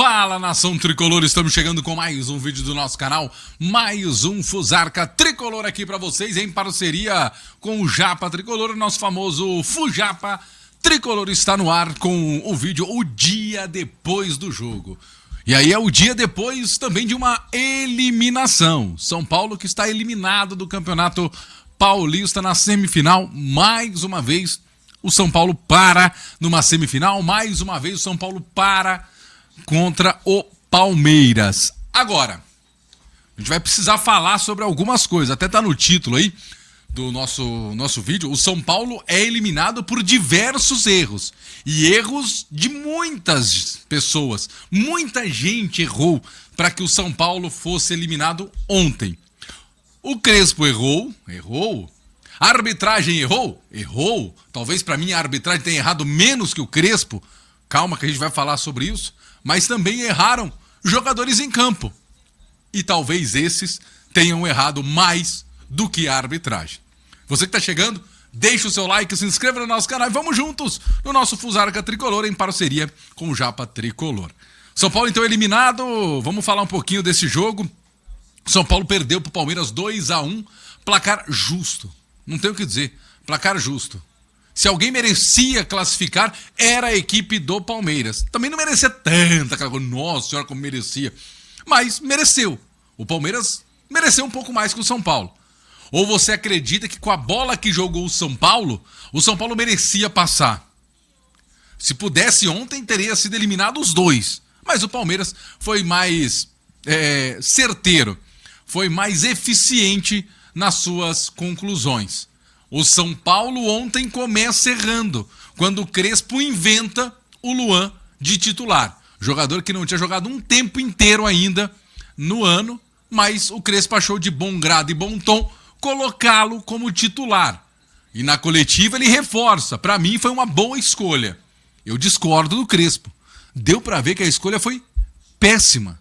Fala, nação tricolor, estamos chegando com mais um vídeo do nosso canal, mais um Fusarca Tricolor aqui pra vocês, em parceria com o Japa Tricolor, nosso famoso Fujapa Tricolor está no ar com o vídeo O Dia Depois do Jogo. E aí é o dia depois também de uma eliminação. São Paulo que está eliminado do Campeonato Paulista na semifinal, mais uma vez o São Paulo para numa semifinal, mais uma vez o São Paulo para contra o Palmeiras. Agora, a gente vai precisar falar sobre algumas coisas, até tá no título aí do nosso vídeo. O São Paulo é eliminado por diversos erros, e erros de muitas pessoas. Muita gente errou para que o São Paulo fosse eliminado ontem. O Crespo errou. A arbitragem errou. Talvez para mim a arbitragem tenha errado menos que o Crespo. Calma que a gente vai falar sobre isso. Mas também erraram jogadores em campo. E talvez esses tenham errado mais do que a arbitragem. Você que está chegando, deixa o seu like, se inscreva no nosso canal e vamos juntos no nosso Fusarca Tricolor em parceria com o Japa Tricolor. São Paulo então eliminado, vamos falar um pouquinho desse jogo. São Paulo perdeu para o Palmeiras 2-1, placar justo. Não tem o que dizer, placar justo. Se alguém merecia classificar, era a equipe do Palmeiras. Também não merecia tanta, nossa senhora, como merecia. Mas mereceu. O Palmeiras mereceu um pouco mais que o São Paulo. Ou você acredita que com a bola que jogou o São Paulo merecia passar? Se pudesse ontem, teria sido eliminado os dois. Mas o Palmeiras foi mais certeiro, foi mais eficiente nas suas conclusões. O São Paulo ontem começa errando, quando o Crespo inventa o Luan de titular. Jogador que não tinha jogado um tempo inteiro ainda no ano, mas o Crespo achou de bom grado e bom tom colocá-lo como titular. E na coletiva ele reforça, para mim foi uma boa escolha. Eu discordo do Crespo. Deu para ver que a escolha foi péssima.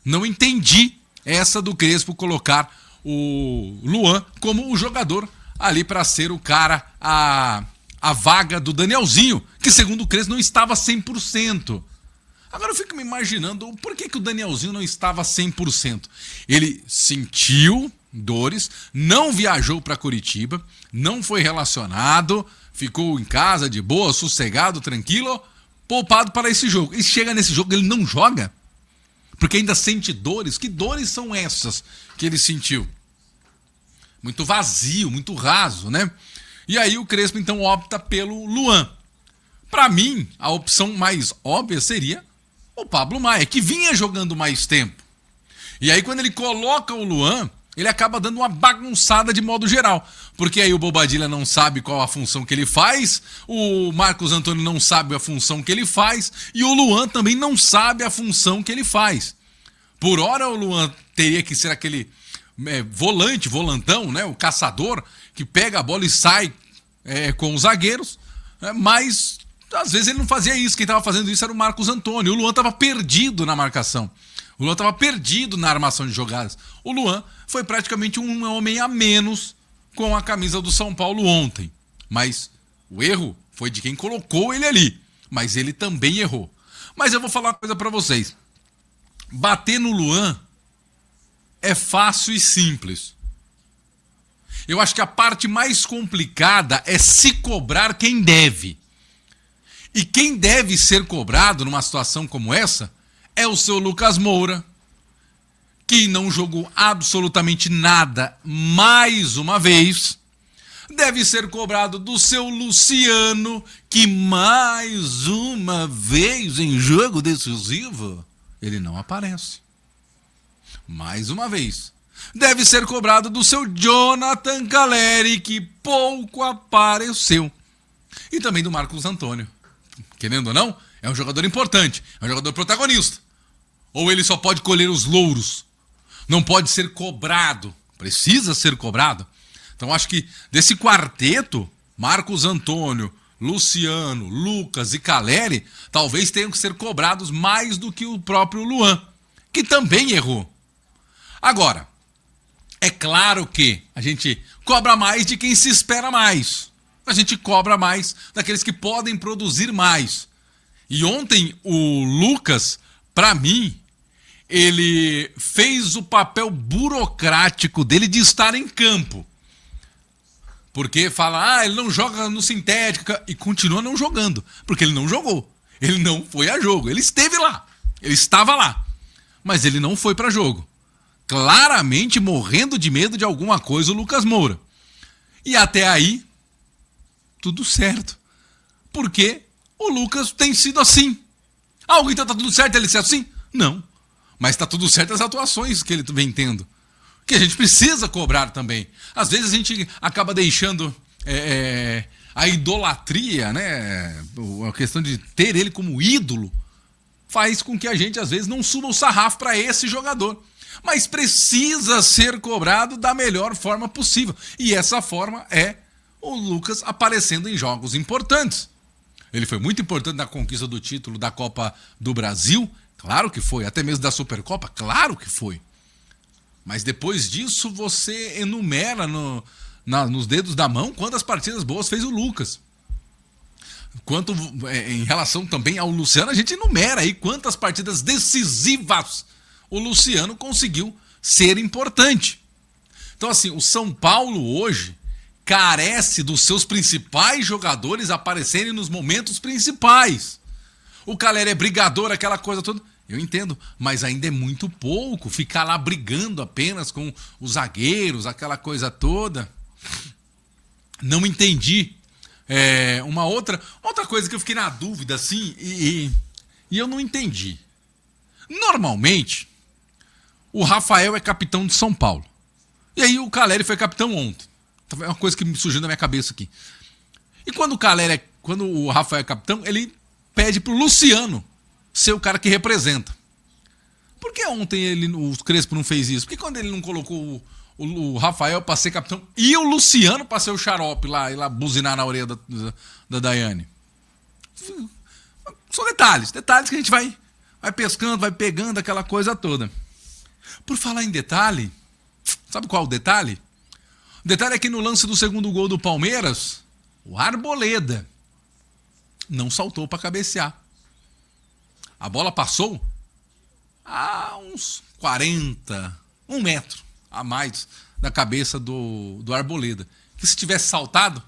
Não entendi essa do Crespo colocar o Luan como o jogador ali para ser o cara, a vaga do Danielzinho, que segundo o Crespo não estava 100%. Agora eu fico me imaginando por que o Danielzinho não estava 100%. Ele sentiu dores, não viajou para Curitiba, não foi relacionado, ficou em casa de boa, sossegado, tranquilo, poupado para esse jogo. E chega nesse jogo ele não joga, porque ainda sente dores. Que dores são essas que ele sentiu? Muito vazio, muito raso, né? E aí o Crespo então opta pelo Luan. Para mim, a opção mais óbvia seria o Pablo Maia, que vinha jogando mais tempo. E aí quando ele coloca o Luan, ele acaba dando uma bagunçada de modo geral. Porque aí o Bobadilla não sabe qual a função que ele faz, o Marcos Antônio não sabe a função que ele faz, e o Luan também não sabe a função que ele faz. Por hora o Luan teria que ser aquele volantão, né? O caçador que pega a bola e sai com os zagueiros, mas às vezes ele não fazia isso. Quem estava fazendo isso era o Marcos Antônio. O Luan estava perdido na marcação, o Luan estava perdido na armação de jogadas. O Luan foi praticamente um homem a menos com a camisa do São Paulo ontem, mas o erro foi de quem colocou ele ali, mas ele também errou. Mas eu vou falar uma coisa para vocês: bater no Luan é fácil e simples. Eu acho que a parte mais complicada é se cobrar quem deve. E quem deve ser cobrado numa situação como essa é o seu Lucas Moura, que não jogou absolutamente nada mais uma vez. Deve ser cobrado do seu Luciano, que mais uma vez em jogo decisivo ele não aparece. Mais uma vez. Deve ser cobrado do seu Jonathan Calleri, que pouco apareceu. E também do Marcos Antônio. Querendo ou não, é um jogador importante, é um jogador protagonista. Ou ele só pode colher os louros, não pode ser cobrado, precisa ser cobrado. Então acho que desse quarteto, Marcos Antônio, Luciano, Lucas e Calleri, talvez tenham que ser cobrados mais do que o próprio Luan, que também errou. Agora, é claro que a gente cobra mais de quem se espera mais. A gente cobra mais daqueles que podem produzir mais. E ontem o Lucas Para mim, ele fez o papel burocrático dele de estar em campo. Porque fala, ele não joga no sintético, e continua não jogando, porque ele não jogou. Ele não foi a jogo, ele esteve lá, ele estava lá, mas ele não foi para jogo. Claramente morrendo de medo de alguma coisa o Lucas Moura. E até aí, tudo certo. Porque o Lucas tem sido assim. Então tá tudo certo ele ser assim? Não. Mas tá tudo certo as atuações que ele vem tendo. Que a gente precisa cobrar também. Às vezes a gente acaba deixando a idolatria, né? A questão de ter ele como ídolo faz com que a gente às vezes não suba o sarrafo para esse jogador. Mas precisa ser cobrado da melhor forma possível. E essa forma é o Lucas aparecendo em jogos importantes. Ele foi muito importante na conquista do título da Copa do Brasil, claro que foi. Até mesmo da Supercopa, claro que foi. Mas depois disso você enumera nos dedos da mão quantas partidas boas fez o Lucas. Quanto em relação também ao Luciano, a gente enumera aí quantas partidas decisivas o Luciano conseguiu ser importante. Então assim, o São Paulo hoje carece dos seus principais jogadores aparecerem nos momentos principais. O Calleri é brigador, aquela coisa toda. Eu entendo, mas ainda é muito pouco ficar lá brigando apenas com os zagueiros, aquela coisa toda. Não entendi. Uma outra coisa que eu fiquei na dúvida, assim, e eu não entendi. Normalmente, o Rafael é capitão de São Paulo. E aí o Calleri foi capitão ontem. É uma coisa que me surgiu na minha cabeça aqui. E quando o Rafael é capitão, ele pede pro Luciano ser o cara que representa. Por que ontem o Crespo não fez isso? Por que quando ele não colocou o Rafael para ser capitão e o Luciano para ser o xarope lá e lá buzinar na orelha da Daiane? São detalhes que a gente vai pescando, vai pegando aquela coisa toda. Por falar em detalhe, sabe qual é o detalhe? O detalhe é que no lance do segundo gol do Palmeiras, o Arboleda não saltou para cabecear. A bola passou a uns 1 metro a mais da cabeça do Arboleda. Que se tivesse saltado,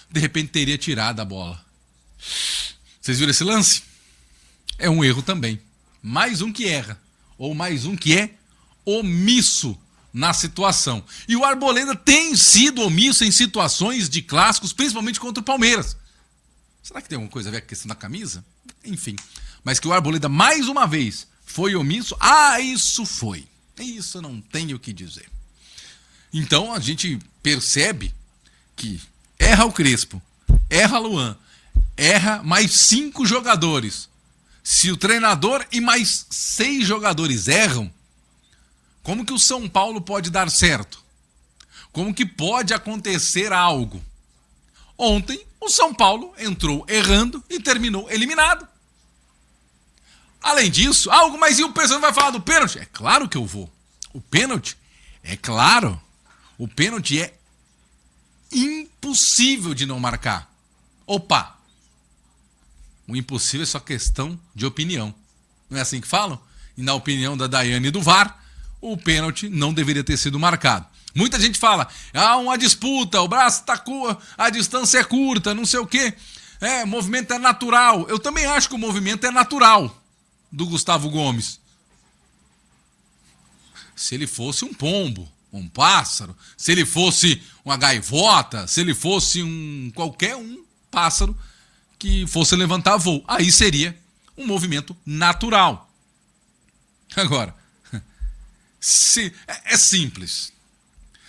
de repente teria tirado a bola. Vocês viram esse lance? É um erro também. Mais um que erra. Ou mais um que é omisso na situação. E o Arboleda tem sido omisso em situações de clássicos, principalmente contra o Palmeiras. Será que tem alguma coisa a ver com a questão da camisa? Enfim. Mas que o Arboleda, mais uma vez, foi omisso? Isso foi. Isso eu não tenho o que dizer. Então, a gente percebe que erra o Crespo, erra Luan, erra mais 5 jogadores. Se o treinador e mais 6 jogadores erram, como que o São Paulo pode dar certo? Como que pode acontecer algo? Ontem, o São Paulo entrou errando e terminou eliminado. Além disso, mas e o pessoal vai falar do pênalti? É claro que eu vou. O pênalti, é claro, o pênalti é impossível de não marcar. Opa! O impossível é só questão de opinião. Não é assim que falam? E na opinião da Daiane e do VAR, o pênalti não deveria ter sido marcado. Muita gente fala, uma disputa, o braço tá a distância é curta, não sei o quê. O movimento é natural. Eu também acho que o movimento é natural do Gustavo Gomes. Se ele fosse um pombo, um pássaro, se ele fosse uma gaivota, se ele fosse qualquer pássaro que fosse levantar voo, aí seria um movimento natural. Agora, é simples.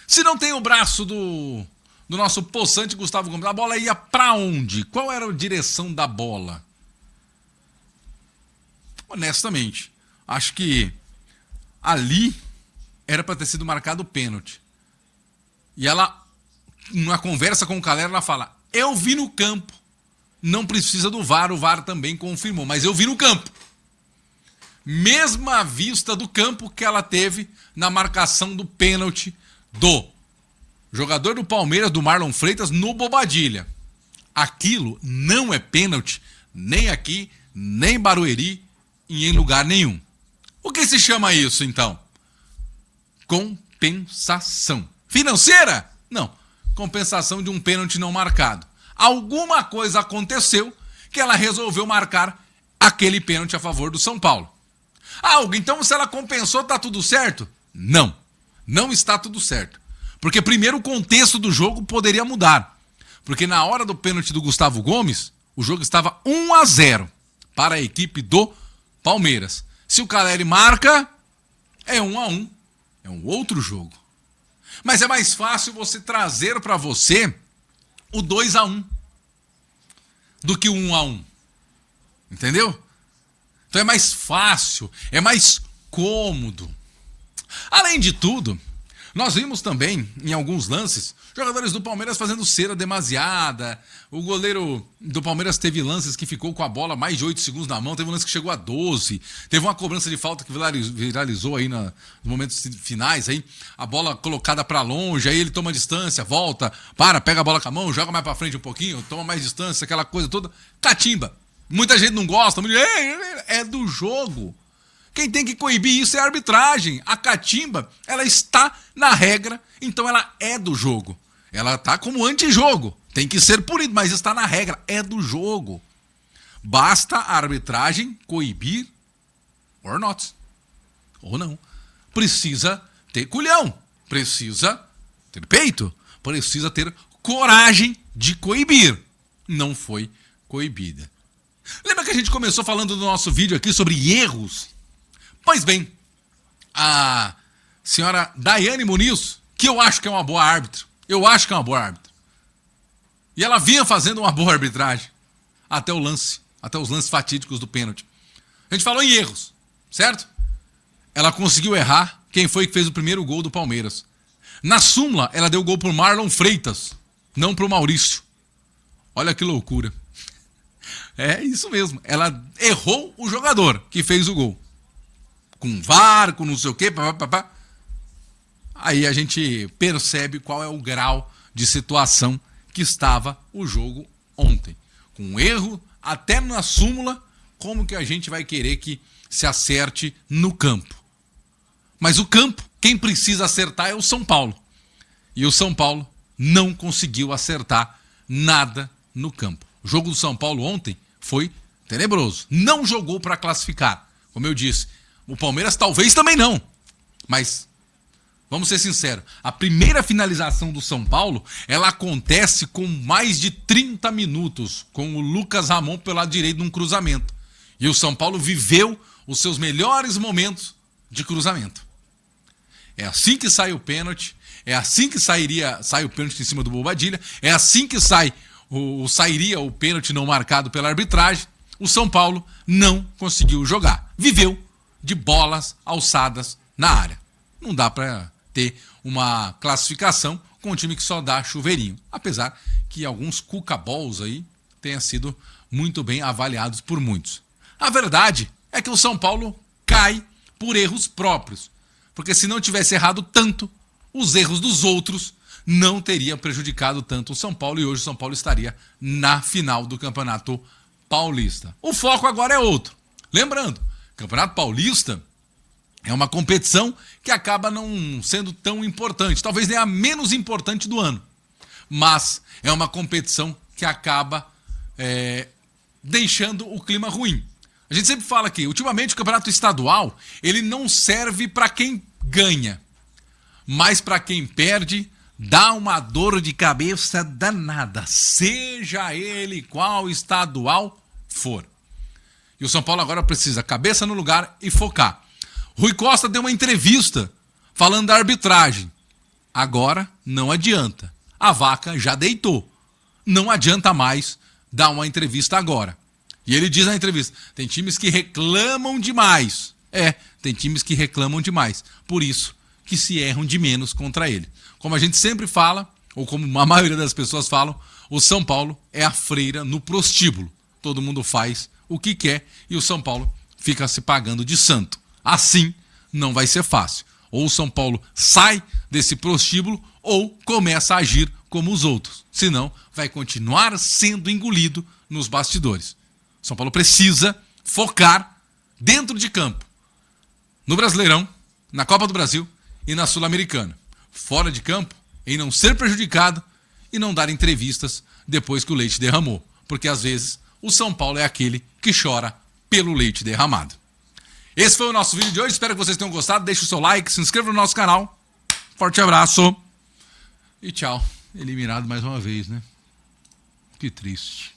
Se não tem o braço do nosso possante Gustavo Gomes, a bola ia pra onde? Qual era a direção da bola? Honestamente, acho que ali era para ter sido marcado o pênalti. E ela, numa conversa com o Calera, ela fala, eu vi no campo, não precisa do VAR, o VAR também confirmou, mas eu vi no campo. Mesma vista do campo que ela teve na marcação do pênalti do jogador do Palmeiras, do Marlon Freitas, no Bobadilha. Aquilo não é pênalti, nem aqui, nem em Barueri, e em lugar nenhum. O que se chama isso, então? Compensação. Financeira? Não. Compensação de um pênalti não marcado. Alguma coisa aconteceu que ela resolveu marcar aquele pênalti a favor do São Paulo. Então se ela compensou, tá tudo certo? Não. Não está tudo certo. Porque primeiro o contexto do jogo poderia mudar. Porque na hora do pênalti do Gustavo Gomes, o jogo estava 1-0 para a equipe do Palmeiras. Se o Caleri marca, é 1-1. É um outro jogo. Mas é mais fácil você trazer para você o 2-1 do que o 1-1. Entendeu? Então é mais fácil, é mais cômodo. Além de tudo, nós vimos também, em alguns lances, jogadores do Palmeiras fazendo cera demasiada. O goleiro do Palmeiras teve lances que ficou com a bola mais de 8 segundos na mão. Teve um lance que chegou a 12. Teve uma cobrança de falta que viralizou aí nos momentos finais. Aí, a bola colocada para longe, aí ele toma distância, volta, pega a bola com a mão, joga mais para frente um pouquinho, toma mais distância, aquela coisa toda. Catimba. Muita gente não gosta, é do jogo. Quem tem que coibir isso é a arbitragem. A catimba, ela está na regra, então ela é do jogo. Ela está como antijogo. Tem que ser punido, mas está na regra. É do jogo. Basta a arbitragem coibir or not. Ou não. Precisa ter culhão. Precisa ter peito. Precisa ter coragem de coibir. Não foi coibida. Lembra que a gente começou falando no nosso vídeo aqui sobre erros? Pois bem, a senhora Daiane Muniz, que eu acho que é uma boa árbitra, e ela vinha fazendo uma boa arbitragem até os lances fatídicos do pênalti. A gente falou em erros, certo? Ela conseguiu errar quem foi que fez o primeiro gol do Palmeiras. Na súmula, ela deu gol pro Marlon Freitas, não pro Maurício. Olha que loucura. É isso mesmo, ela errou o jogador que fez o gol. Com VAR, com não sei o quê, papapá. Aí a gente percebe qual é o grau de situação que estava o jogo ontem. Com erro, até na súmula, como que a gente vai querer que se acerte no campo? Mas o campo, quem precisa acertar é o São Paulo. E o São Paulo não conseguiu acertar nada no campo. O jogo do São Paulo ontem foi tenebroso. Não jogou para classificar. Como eu disse, o Palmeiras talvez também não. Mas, vamos ser sinceros, a primeira finalização do São Paulo, ela acontece com mais de 30 minutos, com o Lucas Ramon pelo lado direito num cruzamento. E o São Paulo viveu os seus melhores momentos de cruzamento. É assim que sai o pênalti, é assim que sai o pênalti em cima do Bobadilha, é assim que sairia o pênalti não marcado pela arbitragem. O São Paulo não conseguiu jogar. Viveu de bolas alçadas na área. Não dá para ter uma classificação com um time que só dá chuveirinho. Apesar que alguns cuca-balls aí tenham sido muito bem avaliados por muitos. A verdade é que o São Paulo cai por erros próprios. Porque se não tivesse errado tanto, os erros dos outros não teriam prejudicado tanto o São Paulo e hoje o São Paulo estaria na final do Campeonato Paulista. O foco agora é outro. Lembrando, Campeonato Paulista é uma competição que acaba não sendo tão importante, talvez nem a menos importante do ano, mas é uma competição que acaba deixando o clima ruim. A gente sempre fala que, ultimamente, o Campeonato Estadual ele não serve para quem ganha, mas para quem perde dá uma dor de cabeça danada, seja ele qual estadual for. E o São Paulo agora precisa cabeça no lugar e focar. Rui Costa deu uma entrevista falando da arbitragem. Agora não adianta. A vaca já deitou. Não adianta mais dar uma entrevista agora. E ele diz na entrevista, tem times que reclamam demais. Tem times que reclamam demais. Por isso que se erram de menos contra ele. Como a gente sempre fala, ou como a maioria das pessoas falam, o São Paulo é a freira no prostíbulo. Todo mundo faz o que quer e o São Paulo fica se pagando de santo. Assim não vai ser fácil. Ou o São Paulo sai desse prostíbulo ou começa a agir como os outros. Senão vai continuar sendo engolido nos bastidores. São Paulo precisa focar dentro de campo, no Brasileirão, na Copa do Brasil e na Sul-Americana. Fora de campo, em não ser prejudicado e não dar entrevistas depois que o leite derramou. Porque às vezes o São Paulo é aquele que chora pelo leite derramado. Esse foi o nosso vídeo de hoje, espero que vocês tenham gostado. Deixe o seu like, se inscreva no nosso canal. Forte abraço e tchau. Eliminado mais uma vez, né? Que triste.